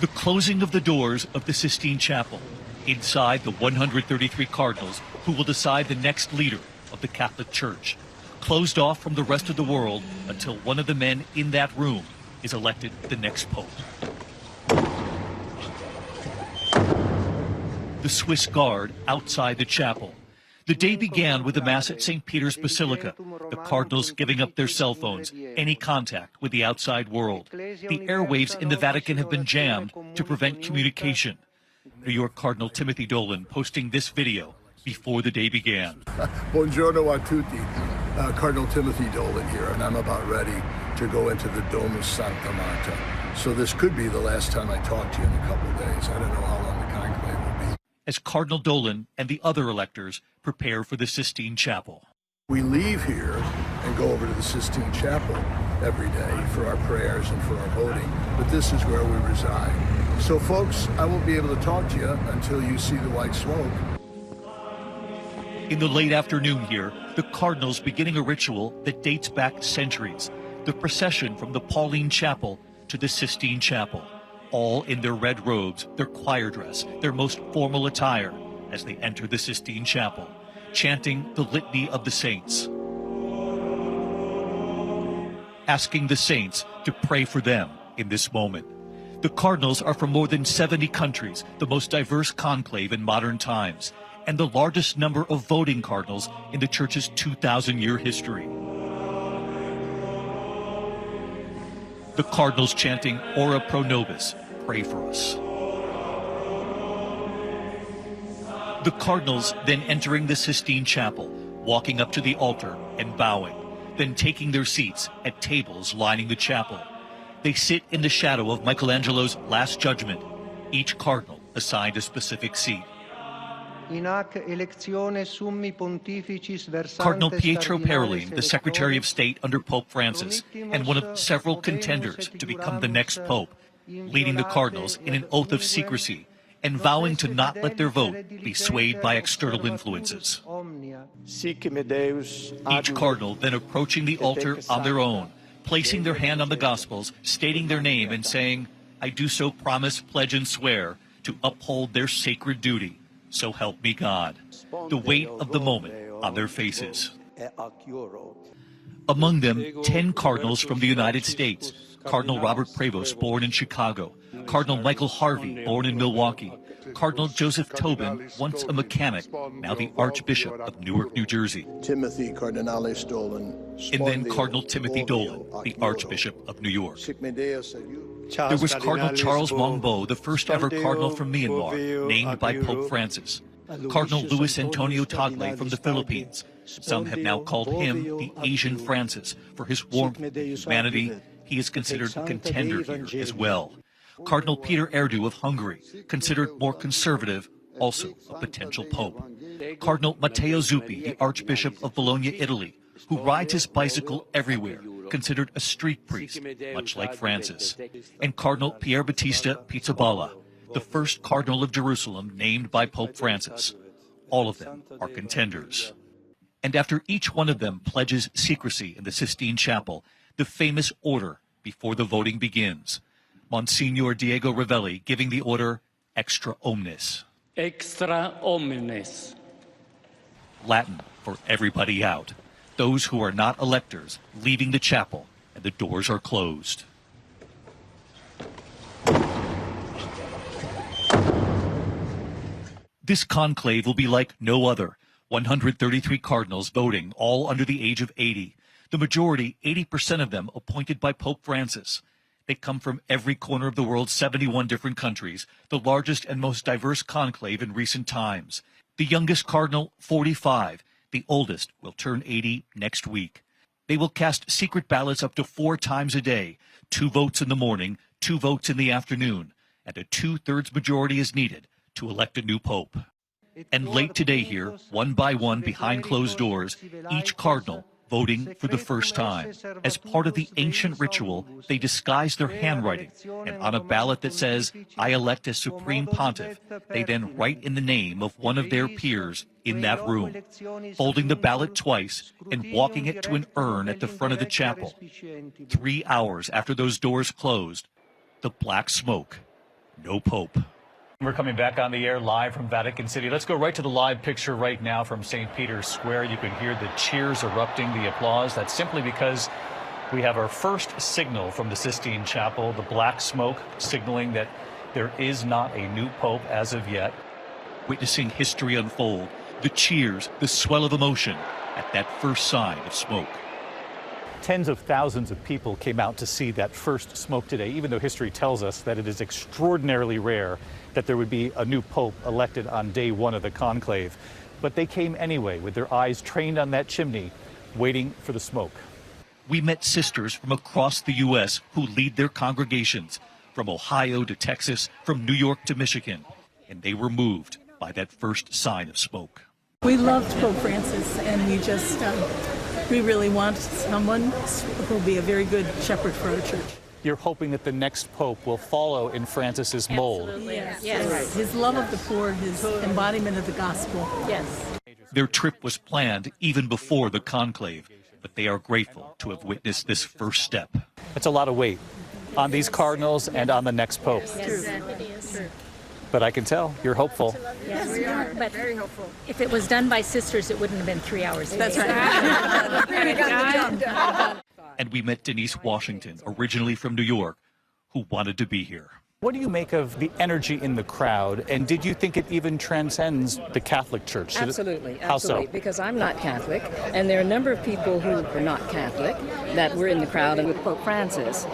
The closing of the doors of the Sistine Chapel. Inside, the 133 cardinals who will decide the next leader of the Catholic Church. Closed off from the rest of the world until one of the men in that room is elected the next pope. The Swiss Guard outside the chapel. The day began with the Mass at St. Peter's Basilica, the cardinals giving up their cell phones, any contact with the outside world. The airwaves in the Vatican have been jammed to prevent communication. New York Cardinal Timothy Dolan posting this video before the day began. Buongiorno a tutti. Cardinal Timothy Dolan here, and I'm about ready to go into the Domus Sancta Marta. So this could be the last time I talk to you in a couple of days. I don't know how long the conclave will be. As Cardinal Dolan and the other electors prepare for the Sistine Chapel. We leave here and go over to the Sistine Chapel every day for our prayers and for our voting, but this is where we reside. So folks, I won't be able to talk to you until you see the white smoke. In the late afternoon here, the cardinals beginning a ritual that dates back centuries. The procession from the Pauline Chapel to the Sistine Chapel. All in their red robes, their choir dress, their most formal attire, as they enter the Sistine Chapel, chanting the Litany of the Saints, asking the saints to pray for them in this moment. The cardinals are from more than 70 countries, the most diverse conclave in modern times, and the largest number of voting cardinals in the Church's 2,000-year history. The cardinals chanting Ora pro nobis, pray for us. The cardinals then entering the Sistine Chapel, walking up to the altar and bowing, then taking their seats at tables lining the chapel. They sit in the shadow of Michelangelo's Last Judgment, each cardinal assigned a specific seat. Cardinal Pietro Parolin, the Secretary of State under Pope Francis, and one of several contenders to become the next pope, leading the cardinals in an oath of secrecy and vowing to not let their vote be swayed by external influences. Each cardinal then approaching the altar on their own, placing their hand on the Gospels, stating their name and saying, "I do so promise, pledge, and swear to uphold their sacred duty. So help me God." The weight of the moment on their faces. Among them, 10 cardinals from the United States. Cardinal Robert Prevost, born in Chicago. Cardinal Michael Harvey, born in Milwaukee. Cardinal Joseph Tobin, once a mechanic, now the Archbishop of Newark, New Jersey. Timothy Cardinalis Dolan. And then Cardinal Timothy Dolan, the Archbishop of New York. There was Cardinal Charles Mongbo, the first ever cardinal from Myanmar, named by Pope Francis. Cardinal Luis Antonio Tagle from the Philippines. Some have now called him the Asian Francis for his warmth and humanity. He is considered a contender here as well. Cardinal Peter Erdu of Hungary, considered more conservative, also a potential pope. Cardinal Matteo Zuppi, the Archbishop of Bologna, Italy, who rides his bicycle everywhere, considered a street priest, much like Francis. And Cardinal Pier Battista Pizzaballa, the first Cardinal of Jerusalem named by Pope Francis. All of them are contenders. And after each one of them pledges secrecy in the Sistine Chapel, the famous order before the voting begins. Monsignor Diego Ravelli giving the order extra omnes. Extra omnes. Latin for everybody out. Those who are not electors leaving the chapel, and the doors are closed. This conclave will be like no other. 133 cardinals voting, all under the age of 80. The majority, 80% of them, appointed by Pope Francis. They come from every corner of the world, 71 different countries, the largest and most diverse conclave in recent times. The youngest cardinal, 45. The oldest will turn 80 next week. They will cast secret ballots up to 4 times a day, 2 votes in the morning, 2 votes in the afternoon, and a 2/3 majority is needed to elect a new pope. And late today here, one by one behind closed doors, each cardinal voting for the first time. As part of the ancient ritual, they disguise their handwriting, and on a ballot that says, "I elect as Supreme Pontiff," they then write in the name of one of their peers in that room, folding the ballot twice and walking it to an urn at the front of the chapel. 3 hours after those doors closed, the black smoke no Pope. We're coming back on the air live from Vatican City. Let's go right to the live picture right now from St. Peter's Square. You can hear the cheers erupting, the applause. That's simply because we have our first signal from the Sistine Chapel, the black smoke signaling that there is not a new Pope as of yet. Witnessing history unfold, the cheers, the swell of emotion at that first sign of smoke. Tens of thousands of people came out to see that first smoke today, even though history tells us that it is extraordinarily rare that there would be a new pope elected on day one of the conclave. But they came anyway, with their eyes trained on that chimney, waiting for the smoke. We met sisters from across the U.S. who lead their congregations, from Ohio to Texas, from New York to Michigan, and they were moved by that first sign of smoke. We loved Pope Francis, and we really want someone who will be a very good shepherd for our church. You're hoping that the next pope will follow in Francis's mold. Yes. His love of the poor, his embodiment of the gospel. Yes. Their trip was planned even before the conclave, but they are grateful to have witnessed this first step. It's a lot of weight on these cardinals and on the next pope. Yes, it is. But I can tell you're hopeful. Yes, we are, but very hopeful. If it was done by sisters, it wouldn't have been 3 hours. That's right. And we met Denise Washington, originally from New York, who wanted to be here. What do you make of the energy in the crowd, and did you think it even transcends the Catholic Church? Absolutely, How absolutely, so? because I'm not Catholic, and there are a number of people who are not Catholic that were in the crowd and with Pope Francis.